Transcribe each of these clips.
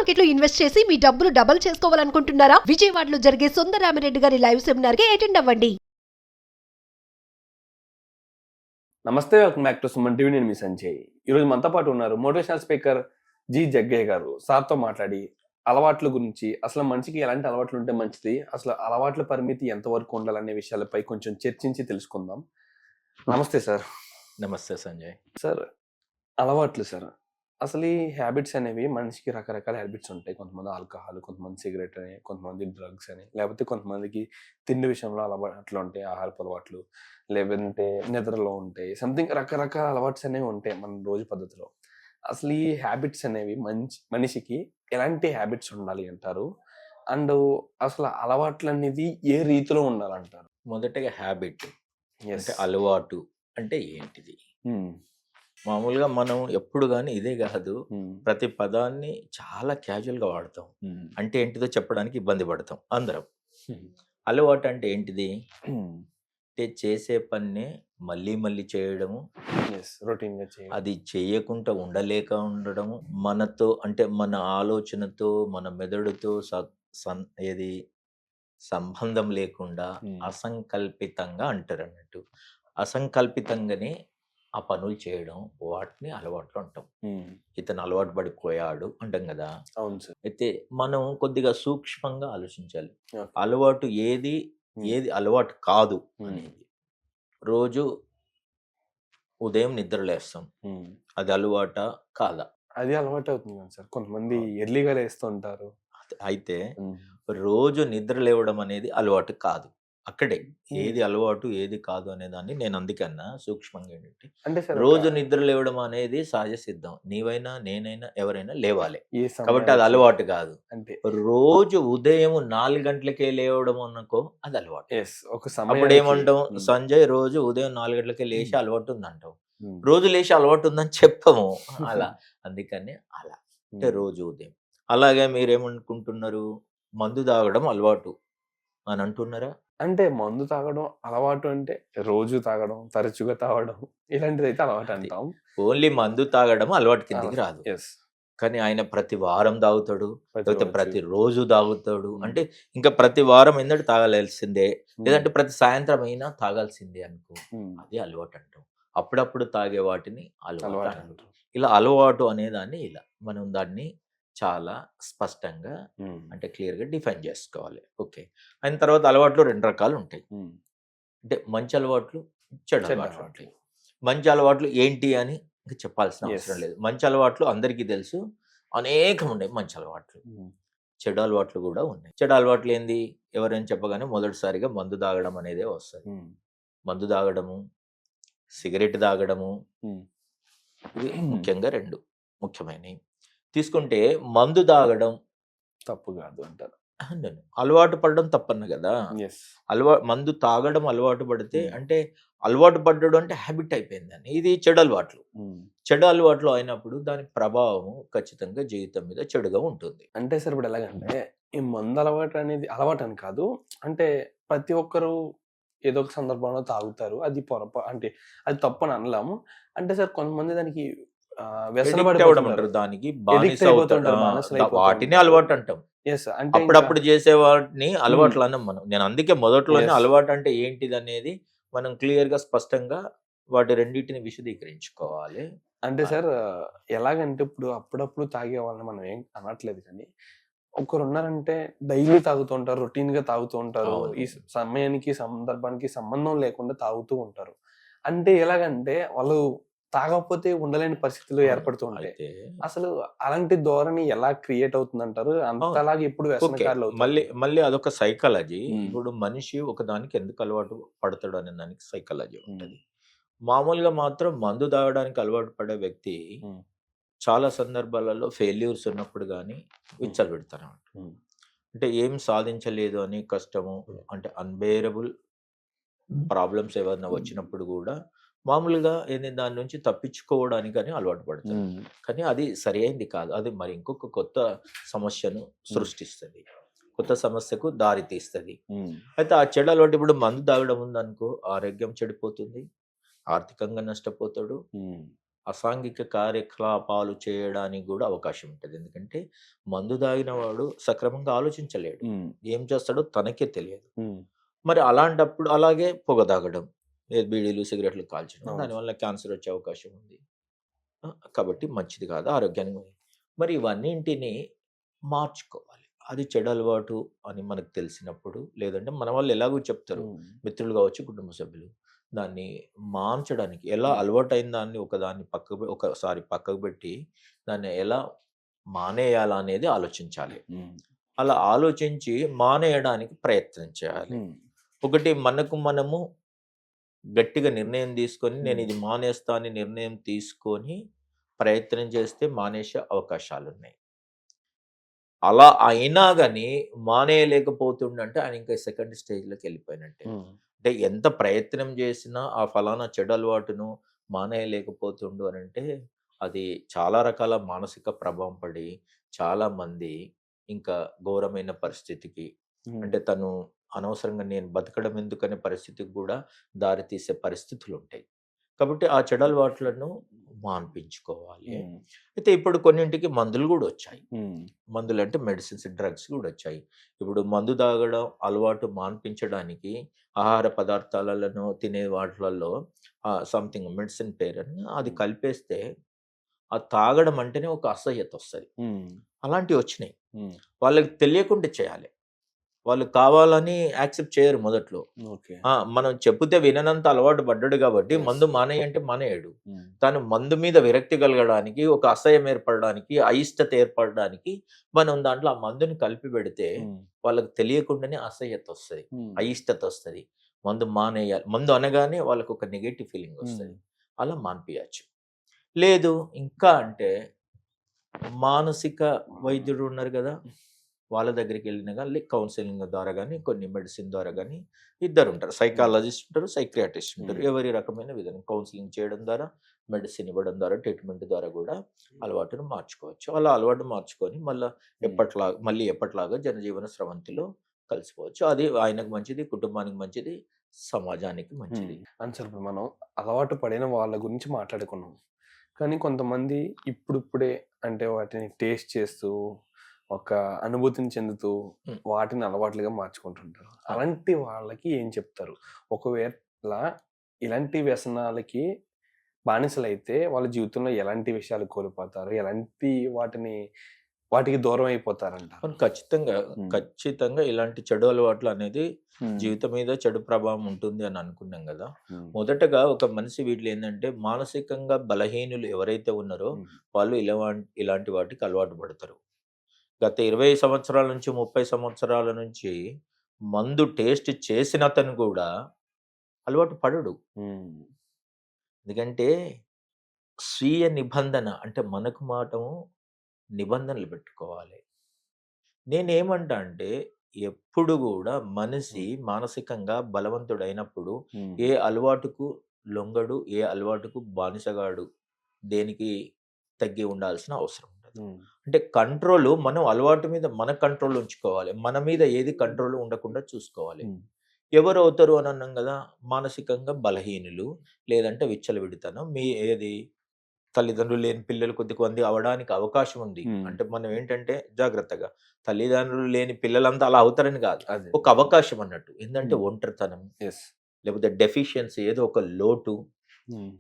Market లో invest చేసి మీ డబ్బులు డబుల్ చేసుకోవాలనుకుంటున్నారా? విజయవాడలో జరిగే సుందరరామిరెడ్డి గారి లైవ్ సెమినార్ కి అటెండ్ అవ్వండి. నమస్తే, welcome back to Suman TV. నేను మీ సంజయ్. ఈరోజు మనతో పాటు ఉన్నారు మోటివేషనల్ స్పీకర్ జి జగ్గయ్య గారు. సార్తో మాట్లాడి అలవాట్ల గురించి, అసలు మనిషికి ఎలాంటి అలవాట్లు ఉంటే మంచిది, అసలు అలవాట్ల పరిమితి ఎంతవరకు ఉండాలనే విషయాలపై కొంచెం చర్చించి తెలుసుకుందాం. నమస్తే సార్. నమస్తే సంజయ్. సార్, అలవాట్లు సార్, అసలు ఈ హ్యాబిట్స్ అనేవి మనిషికి రకరకాల హ్యాబిట్స్ ఉంటాయి. కొంతమంది ఆల్కహాల్, కొంతమంది సిగరెట్ అని, కొంతమంది డ్రగ్స్ అని, లేకపోతే కొంతమందికి తిండి విషయంలో అలవాట్లు ఉంటాయి, ఆహారపు అలవాట్లు, లేదంటే నిద్రలో ఉంటాయి. సంథింగ్ రకరకాల అలవాట్స్ అనేవి ఉంటాయి మన రోజు పద్ధతిలో. అసలు ఈ హ్యాబిట్స్ అనేవి మనిషికి ఎలాంటి హ్యాబిట్స్ ఉండాలి అంటారు? అండ్ అసలు అలవాట్లు అనేది ఏ రీతిలో ఉండాలంటారు? మొదటగా హ్యాబిట్ అంటే అలవాటు అంటే ఏంటిది? మామూలుగా మనం ఎప్పుడు కానీ ఇదే కాదు, ప్రతి పదాన్ని చాలా క్యాజువల్గా వాడతాం. అంటే ఏంటిదో చెప్పడానికి ఇబ్బంది పడతాం అందరం. అలవాటు అంటే ఏంటిది? అంటే చేసే పన్నే మళ్ళీ మళ్ళీ చేయడము, రొటీన్గా చేయడం, అది చేయకుండా ఉండలేక ఉండడము, మనతో అంటే మన ఆలోచనతో మన మెదడుతో ఏది సంబంధం లేకుండా అసంకల్పితంగా అంటారు అన్నట్టు. అసంకల్పితంగానే ఆ పనులు చేయడం, వాటిని అలవాట్లు అంటాం. ఇతను అలవాటు పడిపోయాడు అంటాం కదా. అవును సార్. అయితే మనం కొద్దిగా సూక్ష్మంగా ఆలోచించాలి. అలవాటు ఏది అలవాటు కాదు అనేది. రోజు ఉదయం నిద్ర లేస్తాం, అది అలవాట కాదా? అది అలవాటు అవుతుంది కదా సార్. కొంతమంది ఎర్లీగా లేస్తుంటారు. అయితే రోజు నిద్ర లేవడం అనేది అలవాటు కాదు. అక్కడే ఏది అలవాటు ఏది కాదు అనే దాన్ని నేను అందుకన్నా సూక్ష్మంగా ఏంటంటే, అంటే సార్ రోజు నిద్ర లేవడం అనేది సహజ సిద్ధం. నీవైనా నేనైనా ఎవరైనా లేవాలి, కాబట్టి అది అలవాటు కాదు. అంటే రోజు ఉదయం 4 గంటలకే లేవడం అనుకో, అది అలవాటు. అప్పుడు ఏమంటాం? సంజయ్ రోజు ఉదయం 4 గంటలకే లేచి అలవాటు ఉందంటాం. రోజు లేచి అలవాటు ఉందని చెప్పము అలా. అందుకని అలా అంటే రోజు ఉదయం. అలాగే మీరేమనుకుంటున్నారు? మందు తాగడం అలవాటు అని అంటున్నారా? అంటే మందు తాగడం అలవాటు అంటే రోజు తాగడం, తరచుగా తాగడం, ఇలాంటిది అయితే అలవాటు అంటాం. ఓన్లీ మందు తాగడం అలవాటు కిందికి రాదు. కానీ ఆయన ప్రతి వారం తాగుతాడు, లేకపోతే ప్రతి రోజు తాగుతాడు. అంటే ఇంకా ప్రతి వారం ఎందుకు తాగాల్సిందే, లేదంటే ప్రతి సాయంత్రం అయినా తాగాల్సిందే అనుకో, అది అలవాటు అంటాం. అప్పుడప్పుడు తాగే వాటిని అలవాటు అంటాం. ఇలా అలవాటు అనేదాన్ని ఇలా మనం దాన్ని చాలా స్పష్టంగా అంటే క్లియర్గా డిఫైన్ చేసుకోవాలి. ఓకే, అయిన తర్వాత అలవాట్లు 2 రకాలు ఉంటాయి. అంటే మంచి అలవాట్లు, చెడు అలవాట్లు ఉంటాయి. మంచి అలవాట్లు ఏంటి అని ఇంకా చెప్పాల్సిన అవసరం లేదు. మంచి అలవాట్లు అందరికీ తెలుసు, అనేకం ఉన్నాయి మంచి అలవాట్లు. చెడు అలవాట్లు కూడా ఉన్నాయి. చెడు అలవాట్లు ఏంది? ఎవరైనా చెప్పగానే మొదటిసారిగా మందు తాగడం అనేదే వస్తుంది. మందు తాగడము, సిగరెట్ తాగడము, ఇవి ముఖ్యంగా 2 ముఖ్యమైనవి. తీసుకుంటే మందు తాగడం తప్పు కాదు అంటారు. నేను అలవాటు పడడం తప్పన్న కదా. మందు తాగడం అలవాటు పడితే అంటే అలవాటు పడ్డడం అంటే హ్యాబిట్ అయిపోయిందని. ఇది చెడు అలవాట్లు. చెడు అలవాట్లు అయినప్పుడు దాని ప్రభావం ఖచ్చితంగా జీవితం మీద చెడుగా ఉంటుంది. అంటే సార్ ఇప్పుడు ఎలాగంటే ఈ మందు అలవాటు అనేది అలవాటు అని కాదు, అంటే ప్రతి ఒక్కరు ఏదో ఒక సందర్భంలో తాగుతారు. అది అంటే అది తప్పు అని అనలేము. అంటే సార్ కొంతమంది దానికి దానికి వాటిని అలవాటు అంటాం. అప్పుడప్పుడు చేసే వాటిని అలవాట్లు అన్నాం మనం. నేను అందుకే మొదట్లోనే అలవాటు అంటే ఏంటిది అనేది మనం క్లియర్ గా స్పష్టంగా వాటి రెండింటిని విశదీకరించుకోవాలి. అంటే సార్ ఎలాగంటే ఇప్పుడు అప్పుడప్పుడు తాగే వాళ్ళని మనం ఏం అనట్లేదు, కానీ ఒకరు ఉన్నారంటే డైలీ తాగుతూ ఉంటారు, రొటీన్ గా తాగుతూ ఉంటారు, ఈ సమయానికి సందర్భానికి సంబంధం లేకుండా తాగుతూ ఉంటారు. అంటే ఎలాగంటే వాళ్ళు తాగకపోతే ఉండలేని పరిస్థితులు ఏర్పడుతూ ఉంటాయి. అసలు అలాంటి ధోరణి ఎలా క్రియేట్ అవుతుంది అంటారు? అంతలాగా ఇప్పుడు మళ్ళీ అదొక సైకాలజీ. ఇప్పుడు మనిషి ఒక దానికి ఎందుకు అలవాటు పడతాడు అనే దానికి సైకాలజీ ఉంటుంది. మామూలుగా మాత్రం మందు తాగడానికి అలవాటు పడే వ్యక్తి చాలా సందర్భాలలో ఫెయిల్యూర్స్ ఉన్నప్పుడు కానీ విచ్చలబెడతారు. అంటే ఏం సాధించలేదు అని కష్టము, అంటే అన్బేరబుల్ ప్రాబ్లమ్స్ ఏమైనా వచ్చినప్పుడు కూడా మామూలుగా దాని నుంచి తప్పించుకోవడానికి అని అలవాటు పడతారు. కానీ అది సరి అయింది కాదు. అది మరి ఇంకొక కొత్త సమస్యను సృష్టిస్తుంది, కొత్త సమస్యకు దారి తీస్తుంది. అయితే ఆ చెడు అలవాటు ఇప్పుడు మందు తాగడం ఉందనుకో, ఆరోగ్యం చెడిపోతుంది, ఆర్థికంగా నష్టపోతాడు, అసాంఘిక కార్యకలాపాలు చేయడానికి కూడా అవకాశం ఉంటుంది. ఎందుకంటే మందు తాగిన వాడు సక్రమంగా ఆలోచించలేడు. ఏం చేస్తాడో తనకే తెలియదు. మరి అలాంటప్పుడు అలాగే పొగ తాగడం, బీడీలు సిగరెట్లు కాల్చడం, అవును. దానివల్ల క్యాన్సర్ వచ్చే అవకాశం ఉంది. కాబట్టి మంచిది కాదు ఆరోగ్యానికి. మరి ఇవన్నింటిని మార్చుకోవాలి. అది చెడు అలవాటు అని మనకు తెలిసినప్పుడు, లేదంటే మన వాళ్ళు ఎలాగో చెప్తారు, మిత్రులు కావచ్చు, కుటుంబ సభ్యులు. దాన్ని మార్చడానికి ఎలా అలవాటైన దాన్ని ఒకసారి పక్కకు పెట్టి దాన్ని ఎలా మానేయాలా అనేది ఆలోచించాలి. అలా ఆలోచించి మానేయడానికి ప్రయత్నం చేయాలి. ఒకటి మనకు మనము గట్టిగా నిర్ణయం తీసుకొని నేను ఇది మానేస్తా అని నిర్ణయం తీసుకొని ప్రయత్నం చేస్తే మానేసే అవకాశాలున్నాయి. అలా అయినా గాని మానేయలేకపోతుండంటే ఆయన ఇంకా సెకండ్ స్టేజ్‌లోకి వెళ్ళిపోయినట్టే. అంటే ఎంత ప్రయత్నం చేసినా ఆ ఫలానా చెడు అలవాటును మానేయలేకపోతుండు అనంటే అది చాలా రకాల మానసిక ప్రభావం పడి చాలామంది ఇంకా ఘోరమైన పరిస్థితికి, అంటే తను అనవసరంగా నేను బతకడం ఎందుకనే పరిస్థితికి కూడా దారితీసే పరిస్థితులుంటాయి. కాబట్టి ఆ చెడు అలవాట్లను మాన్పించుకోవాలి. అయితే ఇప్పుడు కొన్నింటికి మందులు గూడా వచ్చాయి. మందులంటే మెడిసిన్స్, డ్రగ్స్ గూడా వచ్చాయి. ఇప్పుడు మందు తాగడం అలవాటు మాన్పించడానికి ఆహార పదార్థాలలో తినే వాటిలలో సంథింగ్ మెడిసిన్ పేరని అది కలిపేస్తే అది తాగడం అంటేనే ఒక అసహ్యత వస్తది. అలాంటివి వచ్చినాయి. వాళ్ళకి తెలియకుండా చేయాలి. వాళ్ళు కావాలని యాక్సెప్ట్ చేయరు మొదట్లో. మనం చెప్తే విననంత అలవాటు పడ్డాడు కాబట్టి మందు మానేయి అంటే మానేయడు. తను మందు మీద విరక్తి కలగడానికి, ఒక అసహ్యం ఏర్పడడానికి, అయిష్టత ఏర్పడడానికి మనం దాంట్లో ఆ మందుని కలిపి పెడితే వాళ్ళకి తెలియకుండానే అసహ్యత వస్తుంది, అయిష్టత వస్తుంది. మందు మానేయాలి, మందు అనగానే వాళ్ళకు ఒక నెగటివ్ ఫీలింగ్ వస్తుంది. అలా మాన్పియచ్చు. లేదు ఇంకా అంటే మానసిక వైద్యుడు ఉన్నారు కదా, వాళ్ళ దగ్గరికి వెళ్ళినా కానీ కౌన్సిలింగ్ ద్వారా కానీ కొన్ని మెడిసిన్ ద్వారా కానీ ఇద్దరు ఉంటారు. సైకాలజిస్ట్ ఉంటారు, సైక్రియాటిస్ట్ ఉంటారు. ఎవరి రకమైన విధానం కౌన్సిలింగ్ చేయడం ద్వారా, మెడిసిన్ ఇవ్వడం ద్వారా, ట్రీట్మెంట్ ద్వారా కూడా అలవాటును మార్చుకోవచ్చు. అలా అలవాటు మార్చుకొని మళ్ళీ ఎప్పటిలాగా జనజీవన స్రవంతిలో కలిసిపోవచ్చు. అది ఆయనకు మంచిది, కుటుంబానికి మంచిది, సమాజానికి మంచిది. అని సార్ ఇప్పుడు మనం అలవాటు పడిన వాళ్ళ గురించి మాట్లాడుకున్నాం. కానీ కొంతమంది ఇప్పుడిప్పుడే అంటే వాటిని టేస్ట్ చేస్తూ ఒక అనుభూతిని చెందుతూ వాటిని అలవాట్లుగా మార్చుకుంటుంటారు. అలాంటి వాళ్ళకి ఏం చెప్తారు? ఒకవేళ ఇలాంటి వ్యసనాలకి బానిసలైతే వాళ్ళ జీవితంలో ఎలాంటి విషయాలు కోల్పోతారు, ఎలాంటి వాటికి దూరం అయిపోతారంటారు? ఖచ్చితంగా ఇలాంటి చెడు అలవాట్లు అనేది జీవితం మీద చెడు ప్రభావం ఉంటుంది అని అనుకున్నాం కదా. మొదటగా ఒక మనిషి వీటిలో ఏంటంటే మానసికంగా బలహీనులు ఎవరైతే ఉన్నారో వాళ్ళు ఇలాంటి వాటికి అలవాటు పడతారు. గత 20 సంవత్సరాల నుంచి 30 సంవత్సరాల నుంచి మందు టేస్ట్ చేసిన అతను కూడా అలవాటు పడడు. ఎందుకంటే స్వీయ నిబంధన అంటే మనకు మాటము నిబంధనలు పెట్టుకోవాలి. నేనేమంటా అంటే ఎప్పుడు కూడా మనిషి మానసికంగా బలవంతుడైనప్పుడు ఏ అలవాటుకు లొంగడు, ఏ అలవాటుకు బానిసగాడు, దేనికి తగ్గి ఉండాల్సిన అవసరం ఉండదు. అంటే కంట్రోల్ మనం అలవాటు మీద మన కంట్రోల్ ఉంచుకోవాలి, మన మీద ఏది కంట్రోల్ ఉండకుండా చూసుకోవాలి. ఎవరు అవుతారు అని అన్నాం కదా, మానసికంగా బలహీనులు, లేదంటే విచ్చలవిడితనం, ఏది తల్లిదండ్రులు లేని పిల్లలు కొద్దిమంది అవడానికి అవకాశం ఉంది. అంటే మనం ఏంటంటే జాగ్రత్తగా, తల్లిదండ్రులు లేని పిల్లలంతా అలా అవుతారని కాదు, ఒక అవకాశం అన్నట్టు. ఏంటంటే ఒంటరితనం, లేకపోతే డెఫిషియన్సీ, ఏదో ఒక లోటు,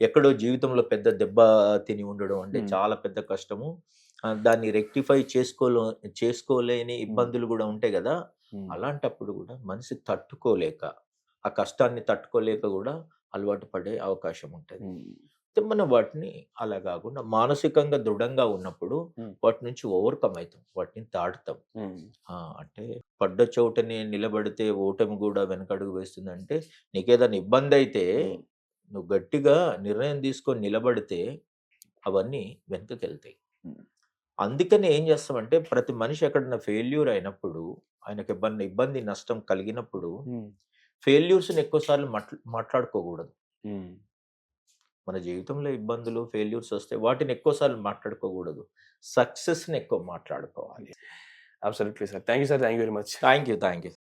ఎక్కడో జీవితంలో పెద్ద దెబ్బ తిని ఉండడం అంటే చాలా పెద్ద కష్టము. దాన్ని రెక్టిఫై చేసుకోలేని ఇబ్బందులు కూడా ఉంటాయి కదా. అలాంటప్పుడు కూడా మనిషి తట్టుకోలేక, ఆ కష్టాన్ని తట్టుకోలేక కూడా అలవాటు పడే అవకాశం ఉంటుంది. మనం వాటిని అలా కాకుండా మానసికంగా దృఢంగా ఉన్నప్పుడు వాటి నుంచి ఓవర్కమ్ అవుతాం, వాటిని దాటుతాం. అంటే పడ్డ చోటని నిలబడితే ఓటమి కూడా వెనకడుగు వేస్తుందంటే, నీకేదైనా ఇబ్బంది అయితే నువ్వు గట్టిగా నిర్ణయం తీసుకొని నిలబడితే అవన్నీ వెనకకి వెళ్తాయి. అందుకని ఏం చేస్తామంటే ప్రతి మనిషి ఎక్కడన్నా ఫెయిల్యూర్ అయినప్పుడు, ఆయనకి ఇబ్బంది నష్టం కలిగినప్పుడు ఫెయిల్యూర్స్ని ఎక్కువసార్లు మాట్లాడుకోకూడదు. మన జీవితంలో ఇబ్బందులు, ఫెయిల్యూర్స్ వస్తే వాటిని ఎక్కువసార్లు మాట్లాడుకోకూడదు, సక్సెస్ని ఎక్కువ మాట్లాడుకోవాలి. Absolutely sir. Thank you sir. Thank you very much. Thank you.